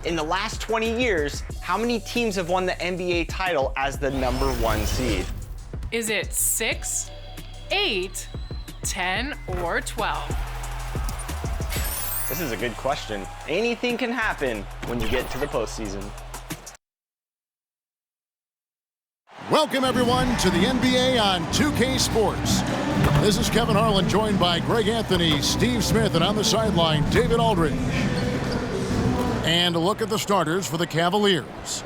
In the last 20 years, how many teams have won the NBA title as the #1 seed? Is it 6, 8, 10, or 12? This is a good question. Anything can happen when you get to the postseason. Welcome, everyone, to the NBA on 2K Sports. This is Kevin Harlan, joined by Greg Anthony, Steve Smith, and on the sideline, David Aldridge. And a look at the starters for the Cavaliers.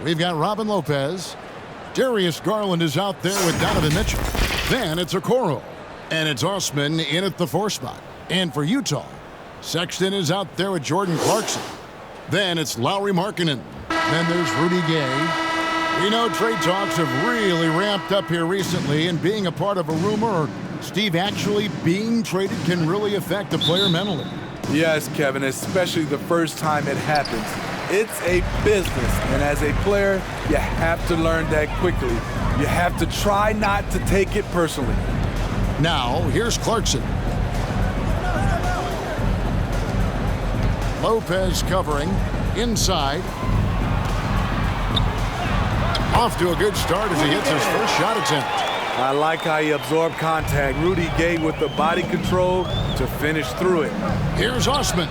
We've got Robin Lopez. Darius Garland is out there with Donovan Mitchell. Then it's Okoro. And it's Osman in at the 4 spot. And for Utah, Sexton is out there with Jordan Clarkson. Then it's Lauri Markkanen. Then there's Rudy Gay. We know trade talks have really ramped up here recently, and being a part of a rumor or Steve actually being traded can really affect a player mentally. Yes, Kevin, especially the first time it happens. It's a business, and as a player, you have to learn that quickly. You have to try not to take it personally. Now, here's Clarkson. Lopez covering inside. Off to a good start as he hits his first shot attempt. I like how he absorbed contact. Rudy Gay with the body control to finish through it. Here's Osman.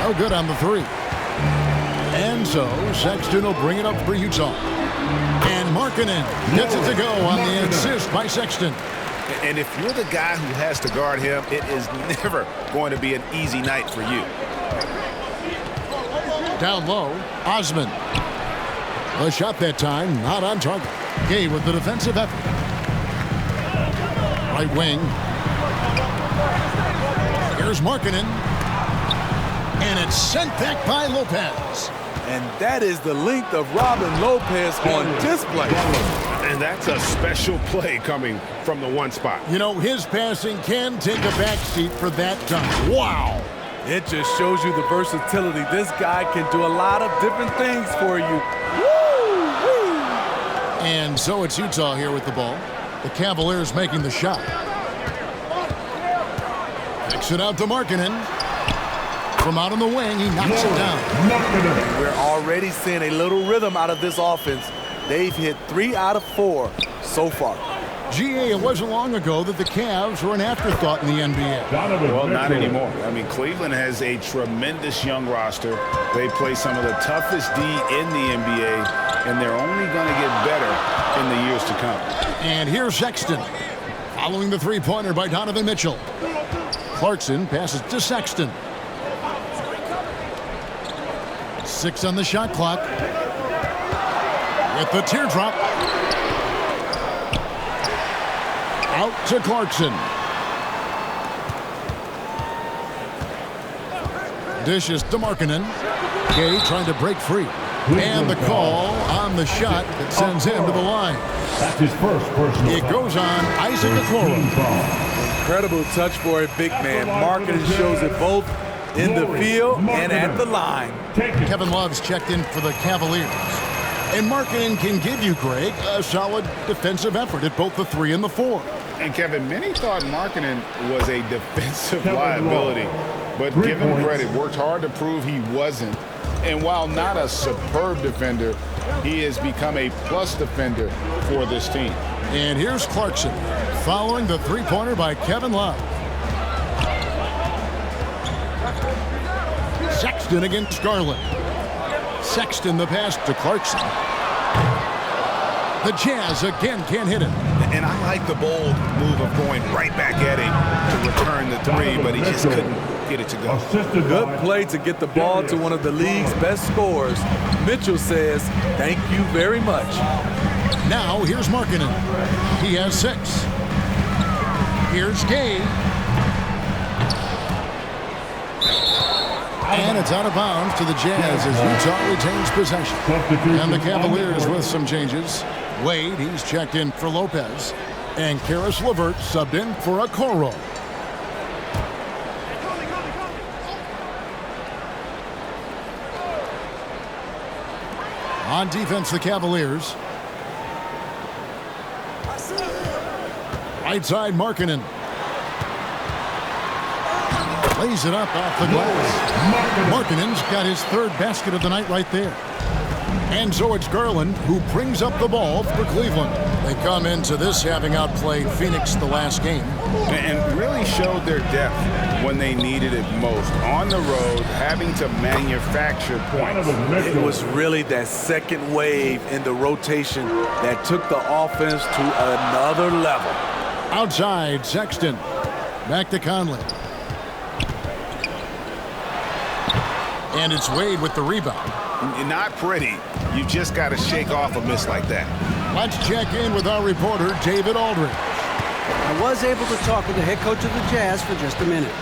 No good on the 3. And so Sexton will bring it up for Utah. And Markkanen gets it to go on the assist by Sexton. And if you're the guy who has to guard him, it is never going to be an easy night for you. Down low, Osman. The shot that time, not on target. Gay with the defensive effort. Right wing. Here's Markkanen. And it's sent back by Lopez. And that is the length of Robin Lopez on display. And that's a special play coming from the 1 spot. You know, his passing can take a backseat for that dunk. Wow. It just shows you the versatility. This guy can do a lot of different things for you. And so it's Utah here with the ball. The Cavaliers making the shot. Kicks it out to Markkanen. From out on the wing, he knocks it down. We're already seeing a little rhythm out of this offense. They've hit 3 out of 4 so far. GA, it wasn't long ago that the Cavs were an afterthought in the NBA. Well, not anymore. I mean, Cleveland has a tremendous young roster. They play some of the toughest D in the NBA, and they're only going to get better in the years to come. And here's Sexton, following the 3-pointer by Donovan Mitchell. Clarkson passes to Sexton. 6 on the shot clock. With the teardrop. Out to Clarkson. Dishes to Markkanen. Gay trying to break free. And the call on the shot that sends him to the line. That's his first personal. It goes on Isaac Okoro. Incredible touch for a big man. Markkanen shows it both in the field and at the line. Kevin Love's checked in for the Cavaliers. And Markkanen can give you, Greg, a solid defensive effort at both the 3 and the 4. And Kevin, many thought Markkanen was a defensive liability, but give him credit, worked hard to prove he wasn't. And while not a superb defender, he has become a plus defender for this team. And here's Clarkson, following the 3-pointer by Kevin Love. Sexton against Garland. Sexton the pass to Clarkson. The Jazz again can't hit it. And I like the bold move of going right back at him to return the 3, but he just couldn't get it to go. Good play to get the ball to one of the league's best scorers. Mitchell says, thank you very much. Now here's Markkanen. He has 6. Here's Gay. And it's out of bounds to the Jazz as Utah retains possession. And the Cavaliers with some changes. Wade, he's checked in for Lopez. And Karis LeVert subbed in for Okoro. On defense, the Cavaliers. Right side, Markkanen. Lays it up off the glass. Markkanen's got his third basket of the night right there. And so it's Garland who brings up the ball for Cleveland. They come into this having outplayed Phoenix the last game. And really showed their depth when they needed it most. On the road, having to manufacture points. It was really that second wave in the rotation that took the offense to another level. Outside, Sexton. Back to Conley. And it's Wade with the rebound. Not pretty. You just got to shake off a miss like that. Let's check in with our reporter, David Aldridge. I was able to talk with the head coach of the Jazz for just a minute.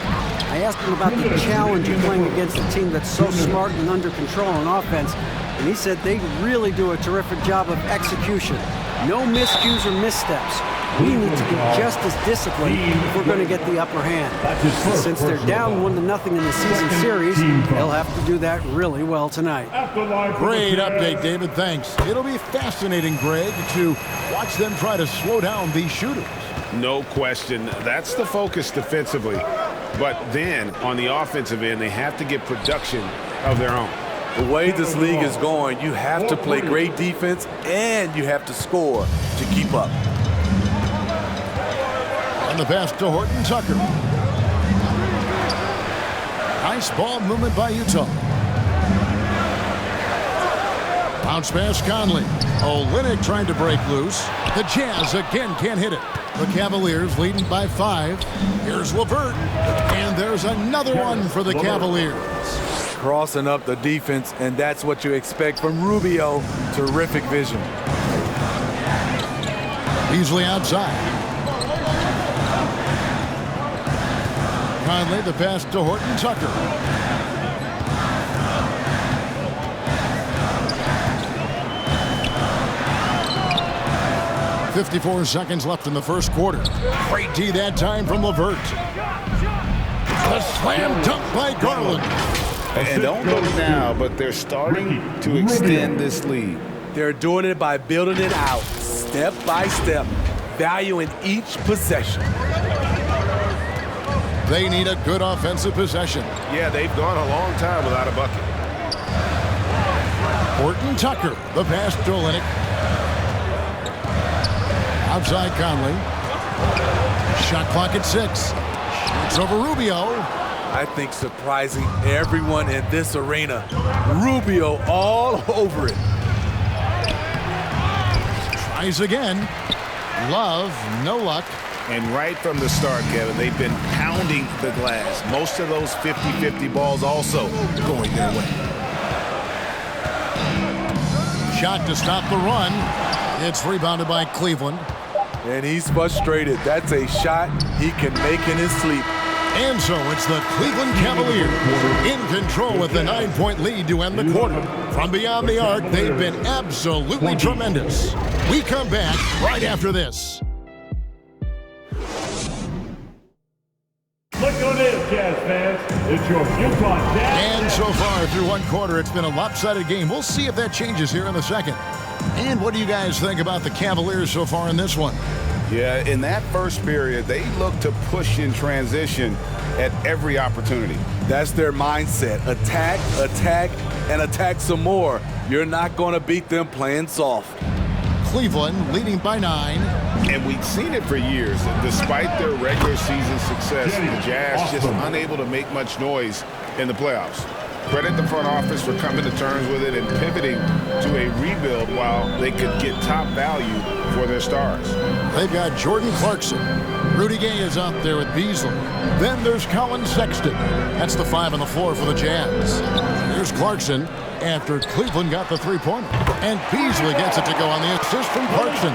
I asked him about the challenge of playing against a team that's so smart and under control on offense, and he said they really do a terrific job of execution. No miscues or missteps. We need to get just as disciplined if we're going to get the upper hand. And since they're down 1-0 in the season series, they'll have to do that really well tonight. Great update, David. Thanks. It'll be fascinating, Greg, to watch them try to slow down these shooters. No question. That's the focus defensively. But then, on the offensive end, they have to get production of their own. The way this league is going, you have to play great defense and you have to score to keep up. And the pass to Horton Tucker. Nice ball movement by Utah. Bounce pass Conley. Olynyk trying to break loose. The Jazz again can't hit it. The Cavaliers leading by 5. Here's LeVert. And there's another one for the Cavaliers. Crossing up the defense, and that's what you expect from Rubio. Terrific vision. Beasley outside. Conley, the pass to Horton Tucker. .54 seconds left in the first quarter. Great D that time from LeVert. The slam dunk by Garland. And don't look now, but they're starting to extend this lead. They're doing it by building it out, step by step, valuing each possession. They need a good offensive possession. Yeah, they've gone a long time without a bucket. Horton Tucker, the pass to Olynyk. Outside Conley. Shot clock at 6. Shoots over Rubio. I think surprising everyone in this arena. Rubio all over it. Tries again. Love, no luck. And right from the start, Kevin, they've been pounding the glass. Most of those 50-50 balls also going their way. Shot to stop the run. It's rebounded by Cleveland. And he's frustrated. That's a shot he can make in his sleep. And so it's the Cleveland Cavaliers in control with the 9-point lead to end the quarter. From beyond the arc, they've been absolutely tremendous. We come back right after this. Look at this, Jazz fans. It's your Utah Jazz. And so far through one quarter, it's been a lopsided game. We'll see if that changes here in the second. And what do you guys think about the Cavaliers so far in this one? Yeah, in that first period, they look to push in transition at every opportunity. That's their mindset. Attack, attack, and attack some more. You're not going to beat them playing soft. Cleveland leading by 9. And we've seen it for years. Despite their regular season success, the Jazz just unable to make much noise in the playoffs. Credit the front office for coming to terms with it and pivoting to a rebuild while they could get top value for their stars. They've got Jordan Clarkson. Rudy Gay is out there with Beasley. Then there's Colin Sexton. That's the 5 on the floor for the Jazz. Here's Clarkson after Cleveland got the 3-pointer. And Beasley gets it to go on the assist from Clarkson.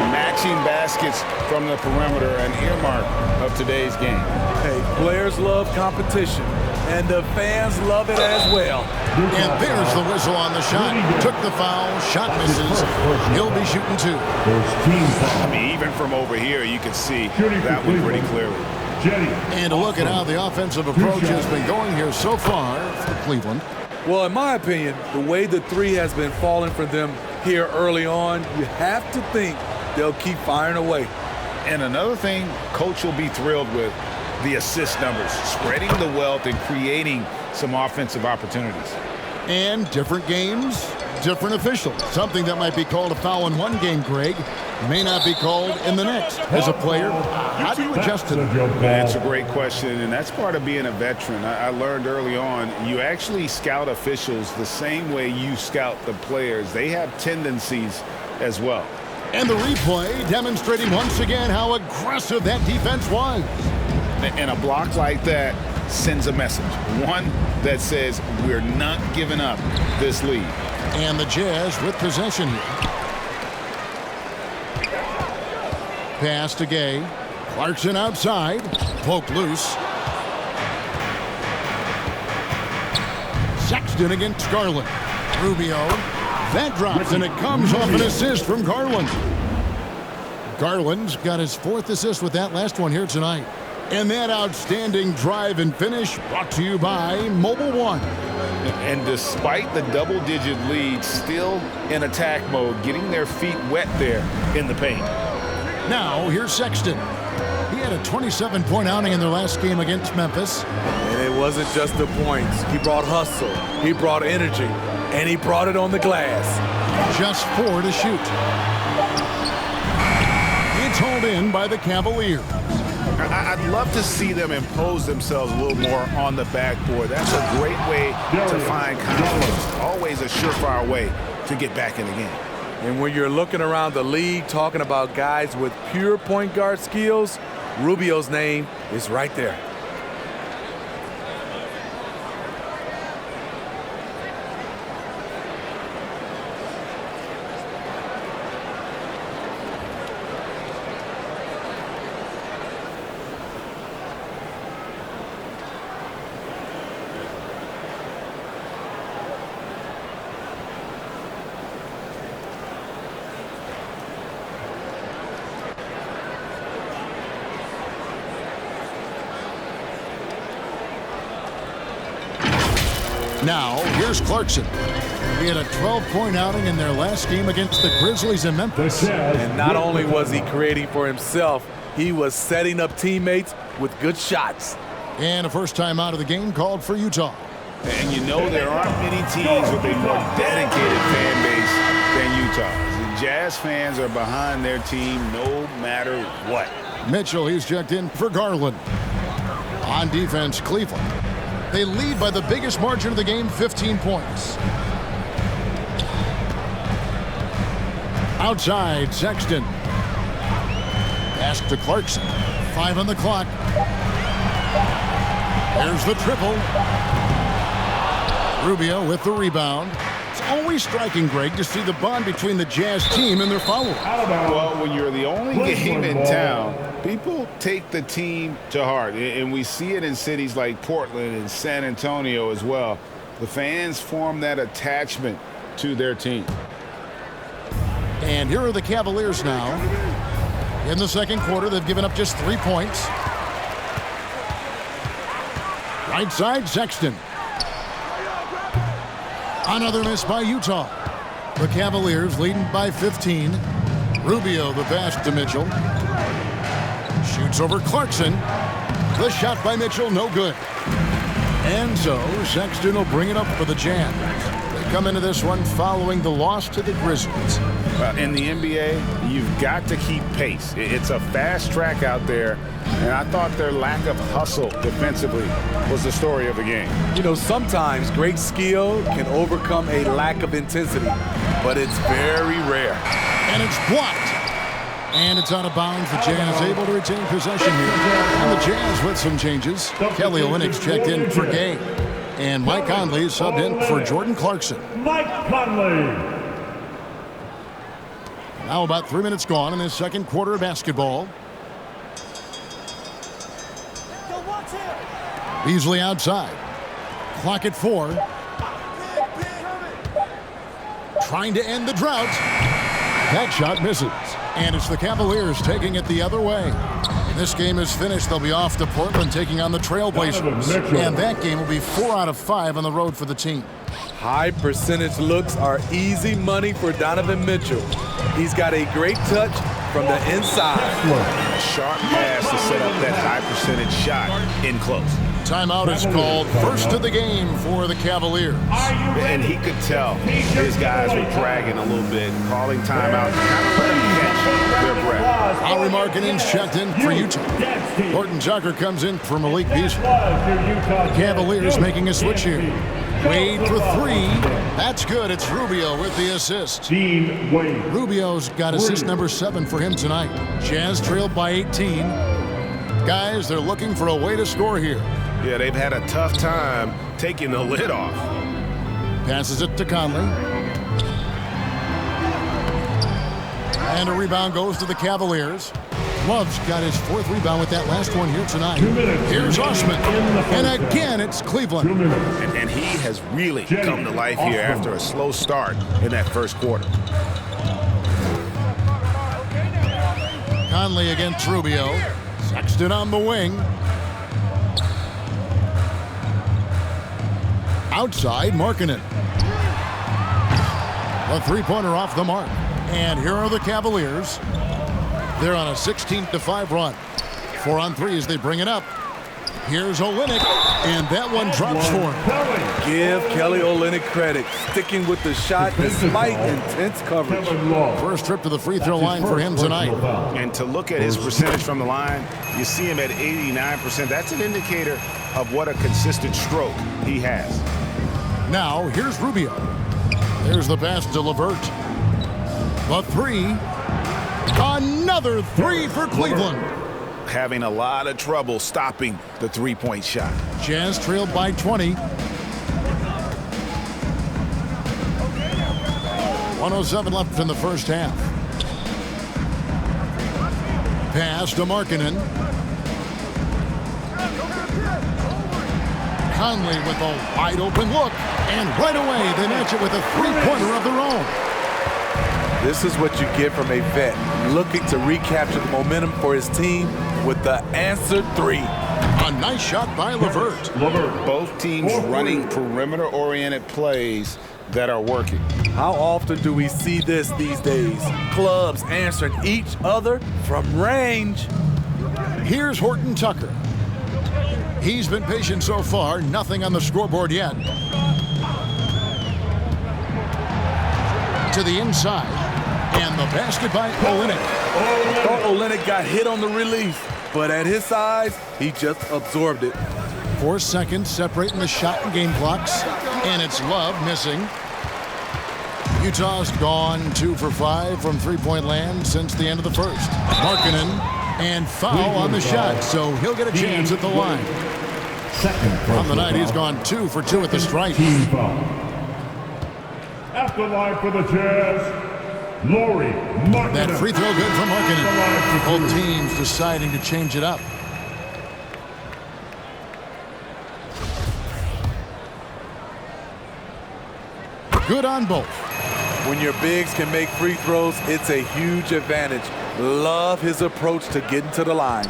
Matching baskets from the perimeter, an earmark of today's game. Hey, players love competition, and the fans love it as well. And there's the whistle on the shot. Took the foul, shot misses. He'll be shooting 2. I mean, even from over here, you can see that one pretty clearly. And a look at how the offensive approach has been going here so far for Cleveland. Well, in my opinion, the way the 3 has been falling for them here early on, you have to think they'll keep firing away. And another thing Coach will be thrilled with the assist numbers, spreading the wealth and creating some offensive opportunities. And different games, different officials. Something that might be called a foul in one game, Greg, may not be called in the next. As a player, how do you adjust to that? That's a great question, and that's part of being a veteran. I learned early on, you actually scout officials the same way you scout the players. They have tendencies as well. And the replay demonstrating once again how aggressive that defense was. And a block like that sends a message. One that says we're not giving up this lead. And the Jazz with possession here. Pass to Gay. Clarkson outside. Poke loose. Sexton against Garland. Rubio. That drops, and it comes off an assist from Garland. Garland's got his 4th assist with that last one here tonight. And that outstanding drive and finish brought to you by Mobile One. And despite the double-digit lead, still in attack mode, getting their feet wet there in the paint. Now, here's Sexton. He had a 27-point outing in their last game against Memphis. And it wasn't just the points. He brought hustle, he brought energy, and he brought it on the glass. Just 4 to shoot. It's hauled in by the Cavaliers. I'd love to see them impose themselves a little more on the backboard. That's a great way to find confidence. Always a surefire way to get back in the game. And when you're looking around the league talking about guys with pure point guard skills, Rubio's name is right there. Now, here's Clarkson. He had a 12-point outing in their last game against the Grizzlies in Memphis. And not only was he creating for himself, he was setting up teammates with good shots. And a first time out of the game called for Utah. And you know there aren't many teams with a more dedicated fan base than Utah. The Jazz fans are behind their team no matter what. Mitchell, he's checked in for Garland. On defense, Cleveland. They lead by the biggest margin of the game, 15 points. Outside, Sexton. Pass to Clarkson. 5 on the clock. There's the triple. Rubio with the rebound. It's always striking, Greg, to see the bond between the Jazz team and their followers. Well, when you're the only game in town, people take the team to heart. And we see it in cities like Portland and San Antonio as well. The fans form that attachment to their team. And here are the Cavaliers now. In the second quarter, they've given up just 3 points. Right side, Sexton. Another miss by Utah. The Cavaliers leading by 15. Rubio the pass to Mitchell. Shoots over Clarkson. The shot by Mitchell, no good. And so Sexton will bring it up for the Jazz. They come into this one following the loss to the Grizzlies. In the NBA, you've got to keep pace. It's a fast track out there, and I thought their lack of hustle defensively was the story of the game. You know, sometimes great skill can overcome a lack of intensity, but it's very rare. And it's blocked. And it's out of bounds. The Jazz able to retain possession here. And the Jazz with some changes. Kelly Olynyk's checked in for Gay. And Mike Conley subbed in for Jordan Clarkson. Mike Conley. Now about 3 minutes gone in this second quarter of basketball. Beasley outside. Clock at 4. Trying to end the drought. That shot misses. And it's the Cavaliers taking it the other way. This game is finished. They'll be off to Portland taking on the Trailblazers. And that game will be 4 out of 5 on the road for the team. High percentage looks are easy money for Donovan Mitchell. He's got a great touch from the inside. A sharp pass to set up that high percentage shot in close. Timeout is called, first of the game for the Cavaliers. And he could tell his guys were dragging a little bit, calling timeout to kind of let them catch their breath. Henri Markkanen's checked in for Utah. Horton Tucker comes in for Malik Beasley. Cavaliers making a switch here. Wade for three. That's good. It's Rubio with the assist. Rubio's got assist number 7 for him tonight. Jazz trailed by 18. Guys, they're looking for a way to score here. Yeah, they've had a tough time taking the lid off. Passes it to Conley. And a rebound goes to the Cavaliers. Love's got his 4th rebound with that last one here tonight. Here's Osman. And again, it's Cleveland. And he has really come to life here after a slow start in that first quarter. Conley against Rubio. Sexton on the wing. Outside, Markkanen. A three-pointer off the mark. And here are the Cavaliers. They're on a 16-5 run. 4 on 3 as they bring it up. Here's Olynyk, and that one drops for him. Give Kelly Olynyk credit, sticking with the shot despite intense coverage. First trip to the free throw line for him tonight. And to look at his percentage from the line, you see him at 89%. That's an indicator of what a consistent stroke he has. Now, here's Rubio. There's the pass to LeVert. The three. Another three for Cleveland. Having a lot of trouble stopping the three-point shot. Jazz trailed by 20. 1:07 left in the first half. Pass to Markkanen. Conley with a wide open look. And right away, they match it with a three-pointer of their own. This is what you get from a vet looking to recapture the momentum for his team with the answer three. A nice shot by LeVert. Both teams running perimeter-oriented plays that are working. How often do we see this these days? Clubs answering each other from range. Here's Horton Tucker. He's been patient so far, nothing on the scoreboard yet. To the inside, and the basket by Olynyk. Thought Olynyk got hit on the release, but at his size, he just absorbed it. 4 seconds separating the shot and game clocks, and it's Love missing. Utah's gone 2 for 5 from three-point land since the end of the first. Markkanen and foul on the shot, so he'll get a chance at the line. On the night, he's gone 2 for 2 at the stripe. At the line for the Jazz, Lauri Markkanen. That free throw good for Markkanen. Both teams deciding to change it up. Good on both. When your bigs can make free throws, it's a huge advantage. Love his approach to getting to the line.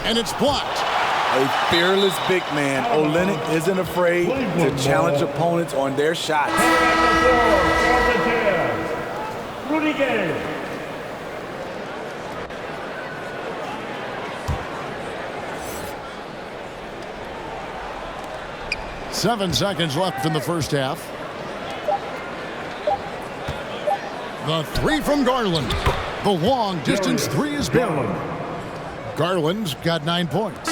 And it's blocked. A fearless big man, Olynyk isn't afraid to challenge opponents on their shots. Rudy Gay. Seven seconds left in the first half. The three from Garland. The long distance three is buried. Garland's got 9 points.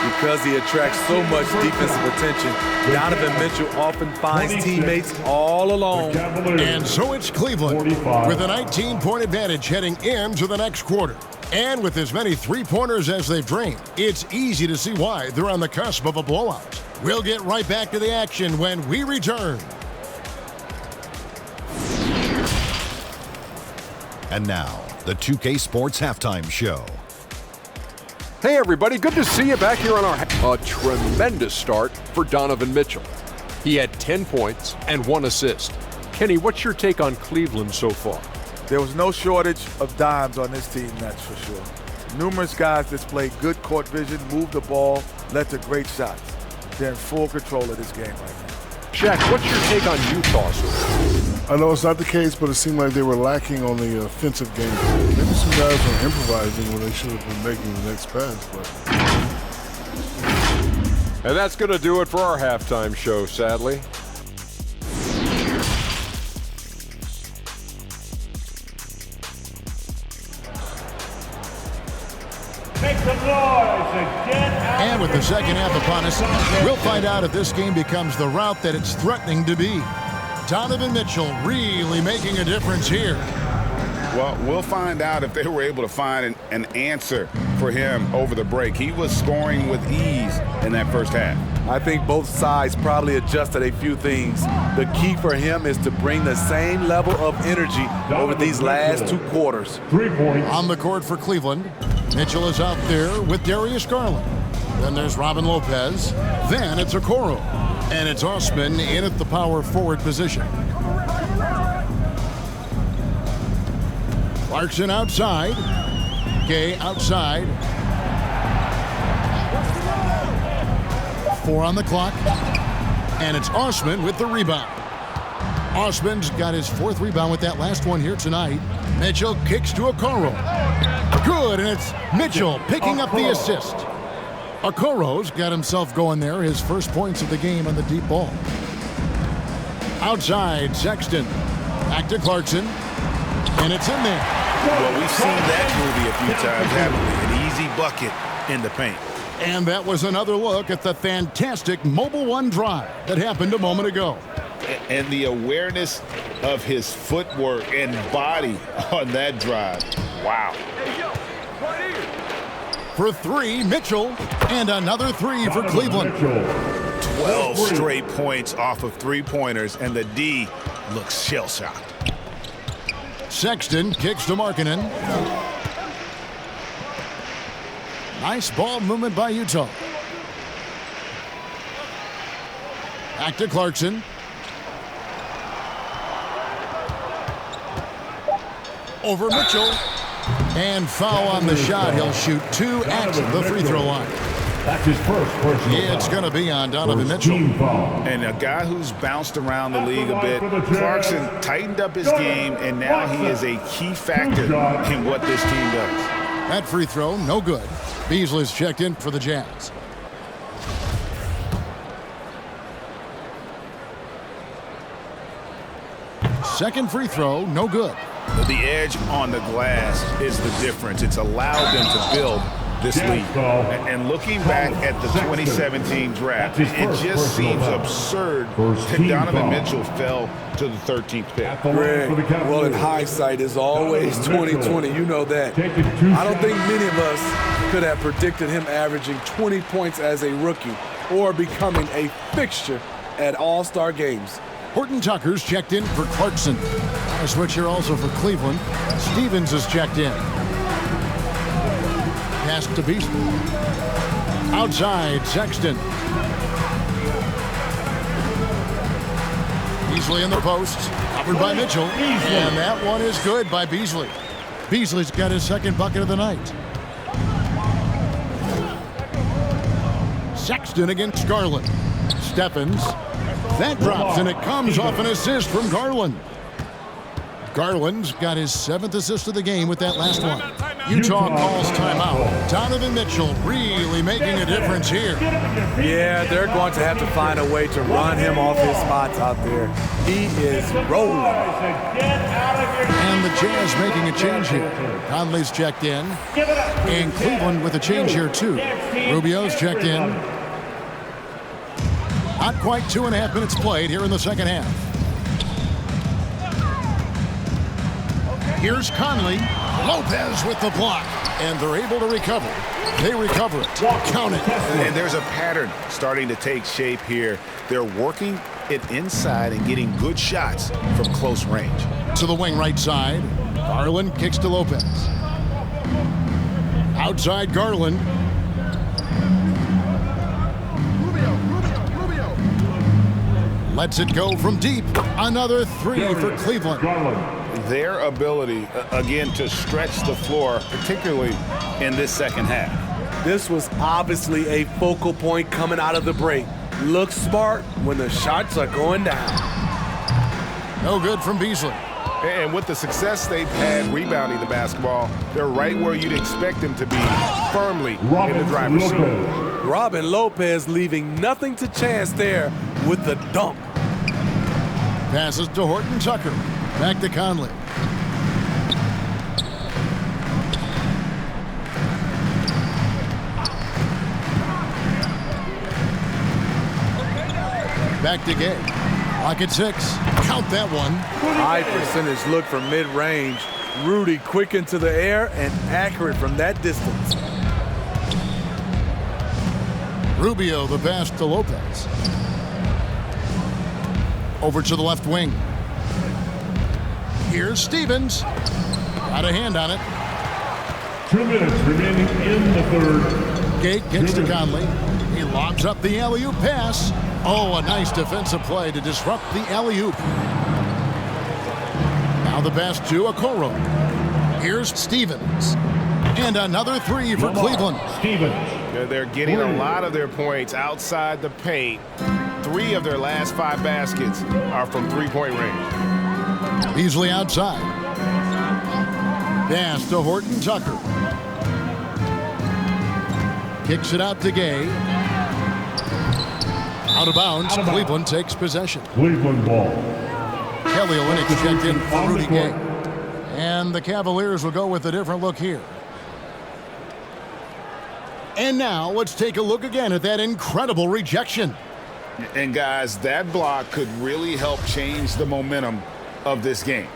Because he attracts so much defensive attention, Donovan Mitchell often finds teammates all alone. And so it's Cleveland with a 19-point advantage heading into the next quarter. And with as many three-pointers as they've drained, it's easy to see why they're on the cusp of a blowout. We'll get right back to the action when we return. And now, the 2K Sports Halftime Show. Hey everybody, good to see you back here on a tremendous start for Donovan Mitchell. He had 10 points and 1 assist. Kenny, what's your take on Cleveland so far? There was no shortage of dimes on this team, that's for sure. Numerous guys displayed good court vision, moved the ball, led to great shots. They're in full control of this game right now. Shaq, what's your take on Utah, sir? I know it's not the case, but it seemed like they were lacking on the offensive game. Maybe some guys were improvising when they should have been making the next pass. But. And that's going to do it for our halftime show, sadly. Make some noise and get out. And with the second half upon us, we'll find out if this game becomes the route that it's threatening to be. Donovan Mitchell really making a difference here. Well, we'll find out if they were able to find an answer for him over the break. He was scoring with ease in that first half. I think both sides probably adjusted a few things. The key for him is to bring the same level of energy over these last 2 quarters. 3 points. On the court for Cleveland, Mitchell is out there with Darius Garland. Then there's Robin Lopez. Then it's Okoro. And it's Osman in at the power forward position. Clarkson outside. Gay outside. 4 on the clock. And it's Osman with the rebound. Osman's got his 4th rebound with that last one here tonight. Mitchell kicks to Okoro. Good, and it's Mitchell picking up the assist. Okoro's got himself going there, his first points of the game on the deep ball. Outside, Sexton. Back to Clarkson. And it's in there. Well, we've seen that movie a few times, haven't we? An easy bucket in the paint. And that was another look at the fantastic Mobile One drive that happened a moment ago. And the awareness of his footwork and body on that drive. Wow. For 3, Mitchell, and another 3 for Cleveland. 12 straight points off of 3-pointers, and the D looks shell-shocked. Sexton kicks to Markkanen. Nice ball movement by Utah. Back to Clarkson. Over Mitchell. And foul on the shot. He'll shoot 2 at the free throw line. That's his first personal foul. It's going to be on Donovan First Mitchell. team foul. And a guy who's bounced around the league a bit. Clarkson tightened up his game, and now he is a key factor in what this team does. That free throw, no good. Beasley's checked in for the Jazz. Second free throw, no good. The edge on the glass is the difference. It's allowed them to build this lead. And looking back at the 2017 draft, it just seems absurd that Donovan Mitchell fell to the 13th pick. Greg, well, in hindsight, it's always 2020. You know that. I don't think many of us could have predicted him averaging 20 points as a rookie or becoming a fixture at All-Star games. Horton Tucker's checked in for Clarkson. A switch here also for Cleveland. Stevens is checked in. Pass to Beasley. Outside, Sexton. Beasley in the post. Covered by Mitchell. And that one is good by Beasley. Beasley's got his second bucket of the night. Sexton against Garland. Stephens. That drops, and it comes off an assist from Garland. Garland's got his 7th assist of the game with that last one. Utah calls timeout. Donovan Mitchell really making a difference here. Yeah, they're going to have to find a way to run him off his spots out there. He is rolling. And the Jazz making a change here. Conley's checked in. And Cleveland with a change here, too. Rubio's checked in. Not quite 2.5 minutes played here in the second half. Here's Conley. Lopez with the block. And they're able to recover. They recover it. Count it. And there's a pattern starting to take shape here. They're working it inside and getting good shots from close range. To the wing right side. Garland kicks to Lopez. Outside Garland. Lets it go from deep. Another 3 for Cleveland. Their ability, again, to stretch the floor, particularly in this second half. This was obviously a focal point coming out of the break. Look smart when the shots are going down. No good from Beasley. And with the success they've had rebounding the basketball, they're right where you'd expect them to be, firmly in the driver's seat. Robin Lopez leaving nothing to chance there with the dunk. Passes to Horton Tucker. Back to Conley. Back to Gay. Lock at 6. Count that one. High percentage look from mid-range. Rudy quick into the air and accurate from that distance. Rubio the pass to Lopez. Over to the left wing. Here's Stevens. Got a hand on it. 2 minutes remaining in the third. Gate gets to Conley. He lobs up the alley-oop pass. Oh, a nice defensive play to disrupt the alley-oop. Now the pass to Okoro. Here's Stevens. And another three for Cleveland. Stevens. They're getting a lot of their points outside the paint. 3 of their last 5 baskets are from three-point range. Beasley outside. Pass to Horton Tucker. Kicks it out to Gay. Out of bounds. Cleveland takes possession. Cleveland ball. Kelly Olynyk checked in for Rudy Gay. And the Cavaliers will go with a different look here. And now let's take a look again at that incredible rejection. And guys, that block could really help change the momentum of this game.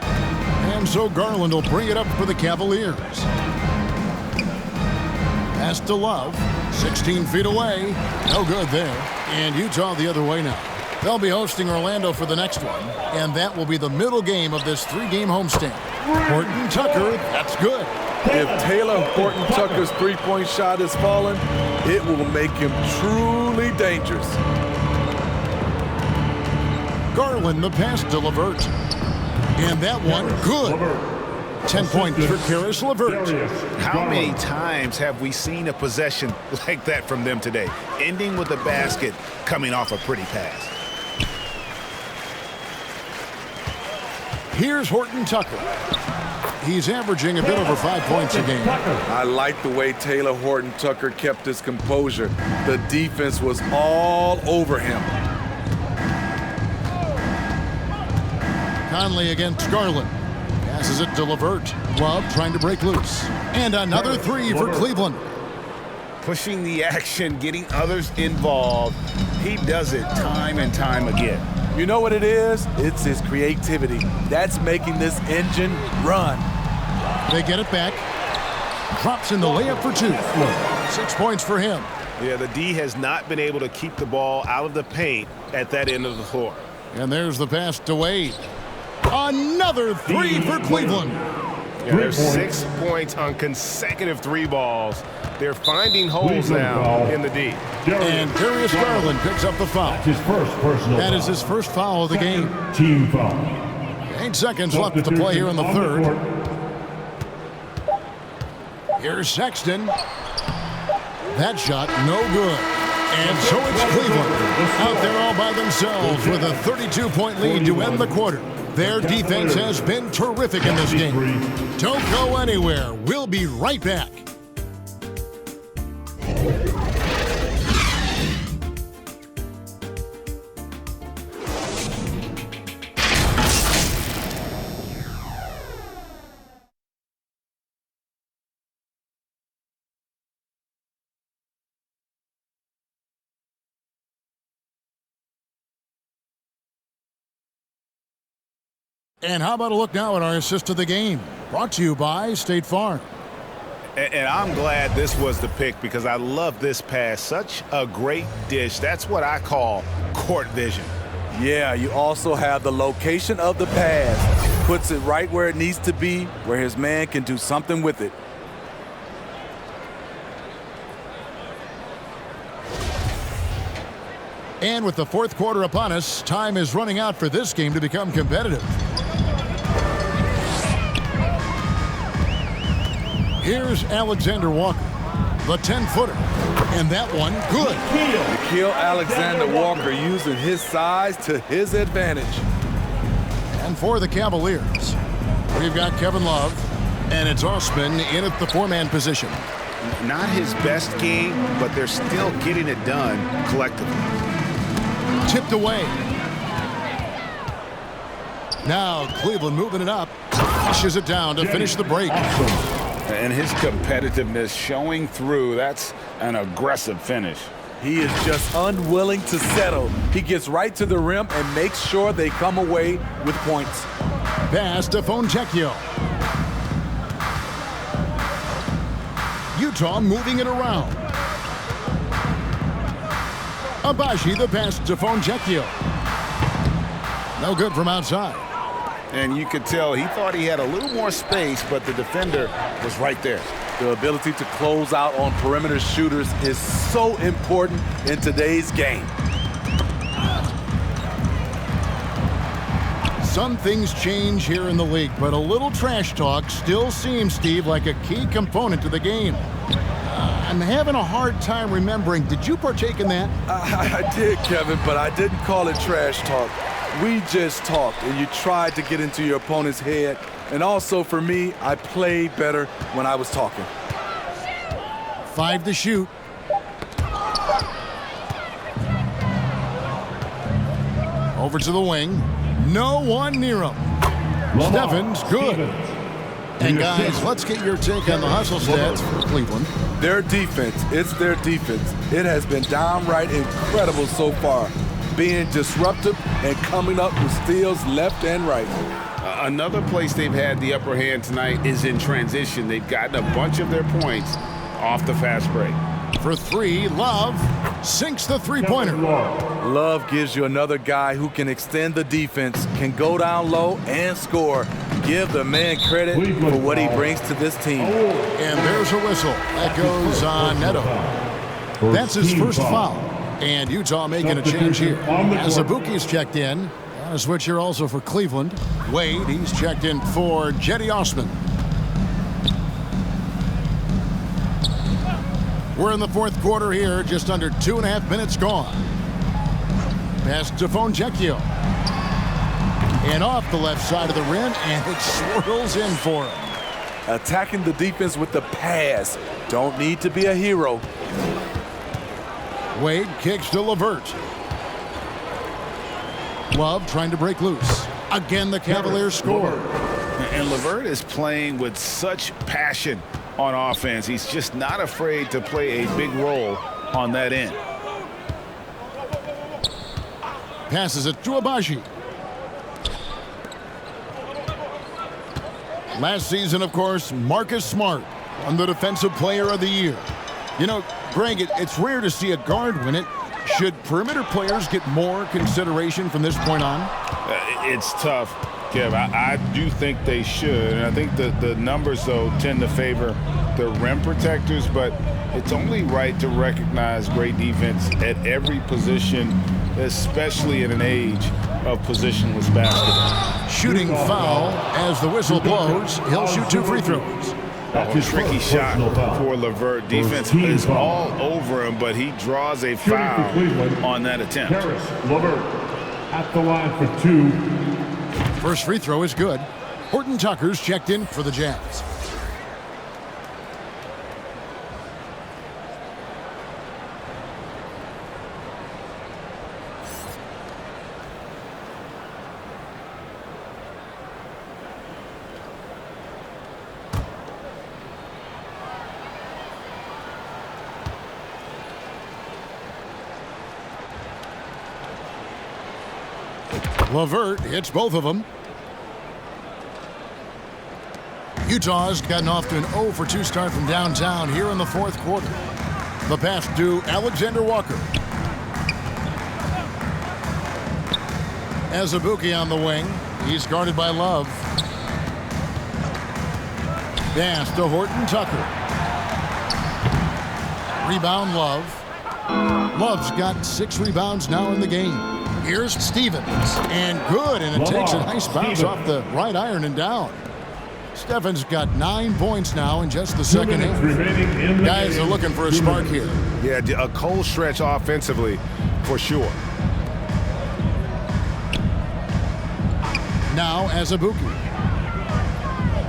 And so Garland will bring it up for the Cavaliers. Pass to Love. 16 feet away. No good there. And Utah the other way now. They'll be hosting Orlando for the next one. And that will be the middle game of this 3-game homestand. Horton Tucker, that's good. If Taylor Horton Tucker's three-point shot is falling, it will make him truly dangerous. Garland the pass to LeVert. And that one, good. 10 points for Karis LeVert. How many times have we seen a possession like that from them today, ending with a basket coming off a pretty pass? Here's Horton Tucker. He's averaging a bit over 5 points a game. I like the way Taylor Horton Tucker kept his composure. The defense was all over him. Conley against Garland. Passes it to LeVert. Love trying to break loose. And another three for Cleveland. Pushing the action, getting others involved. He does it time and time again. You know what it is? It's his creativity. That's making this engine run. They get it back. Drops in the layup for 2. 6 points for him. Yeah, the D has not been able to keep the ball out of the paint at that end of the floor. And there's the pass to Wade. Another three for Cleveland. Yeah, there's 6 points on consecutive 3 balls. They're finding holes now in the D. And Darius Garland picks up the foul. His first personal That is his first foul of the game. Team foul. 8 seconds left to play here in the third. Here's Sexton. That shot, no good. And so it's Cleveland out there all by themselves with a 32-point lead to end the quarter. Their defense has been terrific in this game. Don't go anywhere. We'll be right back. And how about a look now at our assist of the game? Brought to you by State Farm. And I'm glad this was the pick because I love this pass. Such a great dish. That's what I call court vision. Yeah, you also have the location of the pass. Puts it right where it needs to be, where his man can do something with it. And with the fourth quarter upon us, time is running out for this game to become competitive. Here's Alexander Walker, the 10-footer. And that one, good. Nickeil Alexander-Walker using his size to his advantage. And for the Cavaliers, we've got Kevin Love, and it's Osman in at the four-man position. Not his best game, but they're still getting it done collectively. Tipped away. Now Cleveland moving it up. Pushes it down to finish the break. And his competitiveness showing through. That's an aggressive finish. He is just unwilling to settle. He gets right to the rim and makes sure they come away with points. Pass to Fontecchio. Utah moving it around. Abaji the pass to Fontecchio. No good from outside. And you could tell he thought he had a little more space, but the defender was right there. The ability to close out on perimeter shooters is so important in today's game. Some things change here in the league, but a little trash talk still seems, Steve, like a key component to the game. I'm having a hard time remembering. Did you partake in that? I did, Kevin, but I didn't call it trash talk. We just talked, and you tried to get into your opponent's head. And also, for me, I played better when I was talking. 5 to shoot. Over to the wing. No one near him. Stephens, good. And guys, let's get your take on the hustle stats for Cleveland. Their defense, it's their defense. It has been downright incredible so far. Being disruptive and coming up with steals left and right. Another place they've had the upper hand tonight is in transition. They've gotten a bunch of their points off the fast break. For 3, Love sinks the three-pointer. Love gives you another guy who can extend the defense, can go down low and score. Give the man credit for what he brings to this team. And there's a whistle. That goes on Neto. That's his first foul. And Utah making a change here. Azubuike's checked in. And a switch here also for Cleveland. Wade, he's checked in for Jetty Osman. We're in the fourth quarter here, just under 2.5 minutes gone. Pass to Fontecchio. And off the left side of the rim, and it swirls in for him. Attacking the defense with the pass. Don't need to be a hero. Wade kicks to LeVert. Love trying to break loose. Again, the Cavaliers score. And LeVert is playing with such passion on offense. He's just not afraid to play a big role on that end. Passes it to Abaji. Last season, of course, Marcus Smart won the Defensive Player of the Year. You know, Greg, it's rare to see a guard win it. Should perimeter players get more consideration from this point on? It's tough, Kev. I do think they should. And I think the numbers, though, tend to favor the rim protectors. But it's only right to recognize great defense at every position, especially in an age of positionless basketball. Shooting foul as the whistle blows. He'll shoot 2 free throws. A tricky shot for LeVert. Defense is all over him, but he draws a foul on that attempt. LeVert at the line for 2. First free throw is good. Horton Tucker's checked in for the Jazz. LeVert hits both of them. Utah's gotten off to an 0 for 2 start from downtown here in the fourth quarter. The pass to Alexander Walker. Azubuike on the wing. He's guarded by Love. Pass to Horton Tucker. Rebound Love. Love's got 6 rebounds now in the game. Here's Stevens, and good, and it takes a nice bounce off the right iron and down. Stephens got 9 points now in just the second half. Guys are looking for a spark here. Yeah, a cold stretch offensively for sure. Now Azubuike.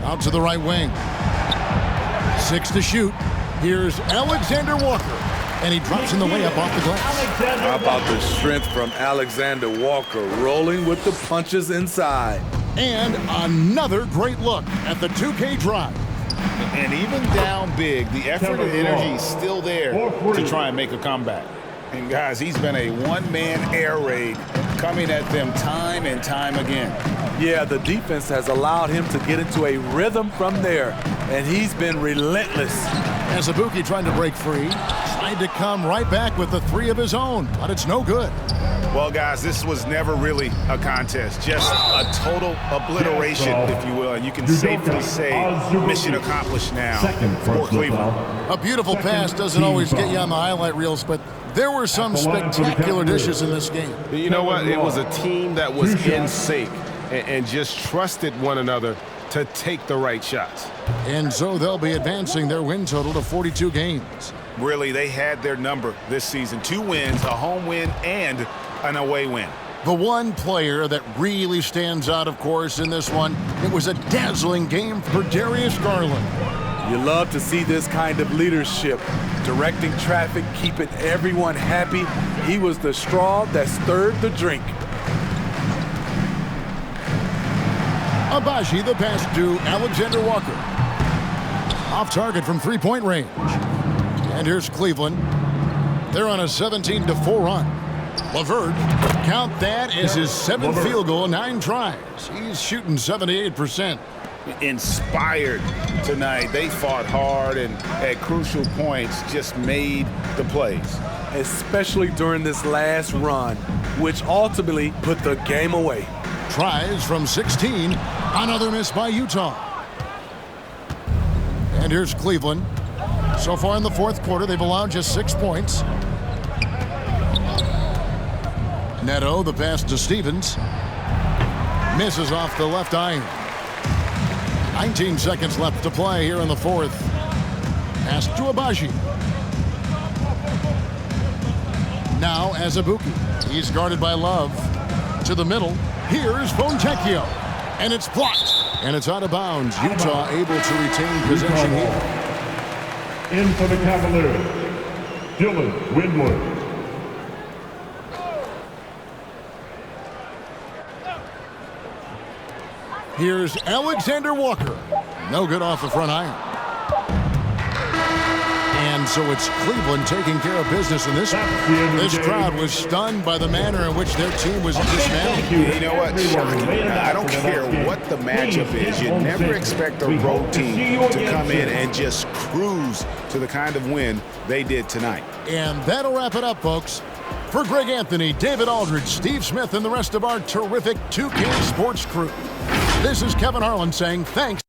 Out to the right wing. 6 to shoot. Here's Alexander Walker. And he drops in the layup off the glass. How about the strength from Alexander Walker, rolling with the punches inside. And another great look at the 2K drive. And even down big, the effort and energy is still there to try and make a comeback. And guys, he's been a one-man air raid coming at them time and time again. Yeah, the defense has allowed him to get into a rhythm from there, and he's been relentless. Azubuike trying to break free. Tried to come right back with the 3 of his own, but it's no good. Well, guys, this was never really a contest, just a total obliteration, if you will. And you can safely say mission accomplished now for Cleveland. A beautiful pass doesn't always get you on the highlight reels, but there were some spectacular dishes in this game. You know what? It was a team that was in sync and just trusted one another to take the right shots. And so they'll be advancing their win total to 42 games. Really, they had their number this season. 2 wins, a home win, and an away win. The one player that really stands out, of course, in this one, it was a dazzling game for Darius Garland. You love to see this kind of leadership, directing traffic, keeping everyone happy. He was the straw that stirred the drink. Agbaji, the pass to Alexander Walker. Off target from 3-point range. And here's Cleveland. They're on a 17-4 run. LeVert, count that as his 7th field goal, 9 tries. He's shooting 78%. Inspired tonight. They fought hard and at crucial points just made the plays. Especially during this last run, which ultimately put the game away. Tries from 16. Another miss by Utah. And here's Cleveland. So far in the 4th quarter, they've allowed just 6 points. Neto, the pass to Stevens. Misses off the left iron. 19 seconds left to play here in the 4th. Pass to Agbaji. Now Azubuike. He's guarded by Love. To the middle. Here's Fontecchio. And it's blocked. And it's out of bounds. Utah able to retain possession here. In for the Cavaliers, Dylan Windler. Here's Alexander Walker. No good off the front iron. And so it's Cleveland taking care of business in this one. This crowd was stunned by the manner in which their team was dismantled. You know what? Shocking. I don't care what the matchup is. You never expect a road team to come in and just cruise to the kind of win they did tonight. And that'll wrap it up, folks. For Greg Anthony, David Aldridge, Steve Smith, and the rest of our terrific 2K Sports crew, this is Kevin Harlan saying thanks